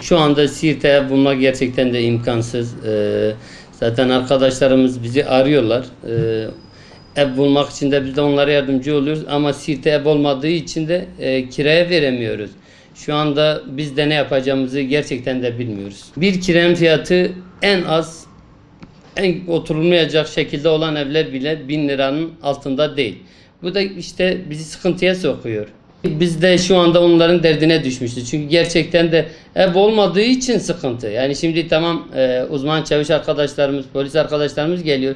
Şu anda Siirt'te ev bulmak gerçekten de imkansız. Zaten arkadaşlarımız bizi arıyorlar. Ev bulmak için de biz de onlara yardımcı oluyoruz. Ama Siirt'te ev olmadığı için de kiraya veremiyoruz. Şu anda biz de ne yapacağımızı gerçekten de bilmiyoruz. Bir kiranın fiyatı en az, en oturulmayacak şekilde olan evler bile 1000 liranın altında değil. Bu da işte bizi sıkıntıya sokuyor. Biz de şu anda onların derdine düşmüşüz. Çünkü gerçekten de ev olmadığı için sıkıntı. Yani şimdi tamam, uzman çavuş arkadaşlarımız, polis arkadaşlarımız geliyor.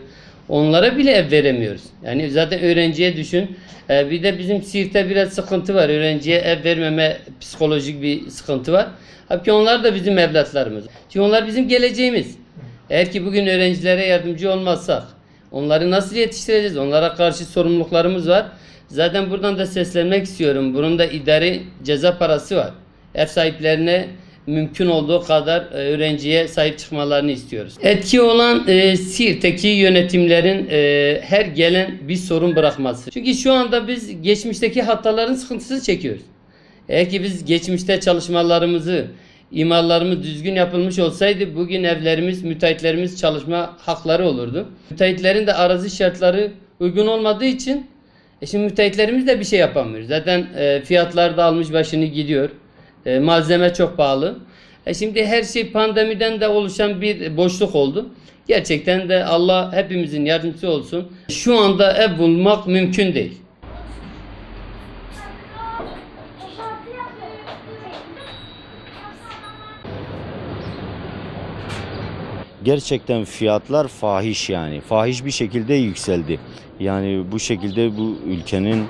Onlara bile ev veremiyoruz. Yani zaten öğrenciye düşün. Bir de bizim Siirt'te biraz sıkıntı var. Öğrenciye ev vermeme psikolojik bir sıkıntı var. Halbuki onlar da bizim evlatlarımız. Çünkü onlar bizim geleceğimiz. Eğer ki bugün öğrencilere yardımcı olmazsak onları nasıl yetiştireceğiz? Onlara karşı sorumluluklarımız var. Zaten buradan da seslenmek istiyorum. Bunun da idari ceza parası var. Ev sahiplerine mümkün olduğu kadar öğrenciye sahip çıkmalarını istiyoruz. Etki olan Siirt'teki yönetimlerin her gelen bir sorun bırakması. Çünkü şu anda biz geçmişteki hataların sıkıntısını çekiyoruz. Eğer ki biz geçmişte çalışmalarımızı, imarlarımız düzgün yapılmış olsaydı bugün evlerimiz, müteahhitlerimiz çalışma hakları olurdu. Müteahhitlerin de arazi şartları uygun olmadığı için şimdi müteahhitlerimiz de bir şey yapamıyor. Zaten fiyatlar da almış başını gidiyor. Malzeme çok pahalı. Şimdi her şey pandemiden de oluşan bir boşluk oldu. Gerçekten de Allah hepimizin yardımcısı olsun. Şu anda ev bulmak mümkün değil. Gerçekten fiyatlar fahiş yani. Fahiş bir şekilde yükseldi. Yani bu şekilde bu ülkenin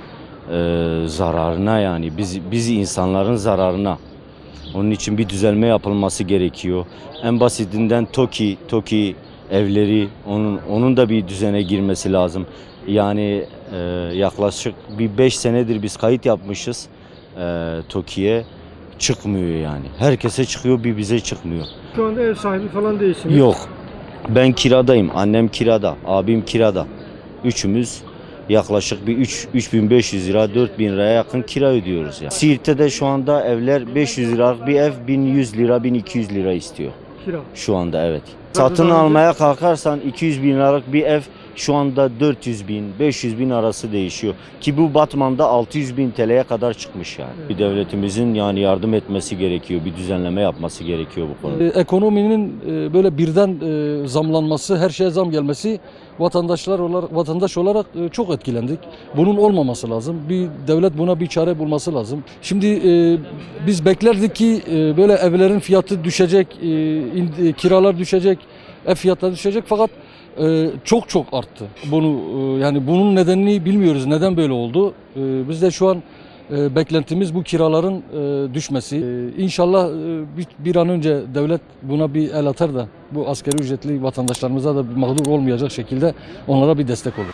zararına, yani biz insanların zararına. Onun için bir düzelme yapılması gerekiyor. En basitinden TOKİ evleri, onun da bir düzene girmesi lazım. Yani yaklaşık bir 5 senedir biz kayıt yapmışız TOKİ'ye. Çıkmıyor yani. Herkese çıkıyor, bir bize çıkmıyor. Şu anda ev sahibi falan değilsiniz. Yok. Ben kiradayım. Annem kirada. Abim kirada. Üçümüz yaklaşık bir 3500 lira 4000 liraya yakın kira ödüyoruz yani. Siirt'te de şu anda evler 500 liralık bir ev 1100 lira 1200 lira istiyor. Kira. Şu anda evet. Satın almaya kalkarsan 200 bin liralık bir ev şu anda 400 bin 500 bin arası değişiyor. Ki bu Batman'da 600 bin TL'ye kadar çıkmış yani. Evet. Bir devletimizin yani yardım etmesi gerekiyor. Bir düzenleme yapması gerekiyor bu konuda. Ekonominin böyle birden zamlanması, her şeye zam gelmesi vatandaş olarak çok etkilendik. Bunun olmaması lazım. Bir devlet buna bir çare bulması lazım. Şimdi biz beklerdik ki böyle evlerin fiyatı düşecek, kiralar düşecek, ev fiyatları düşecek, fakat çok arttı. Yani bunun nedenini bilmiyoruz. Neden böyle oldu? Biz de şu an beklentimiz bu kiraların düşmesi. İnşallah bir an önce devlet buna bir el atar da bu asgari ücretli vatandaşlarımıza da mağdur olmayacak şekilde onlara bir destek olur.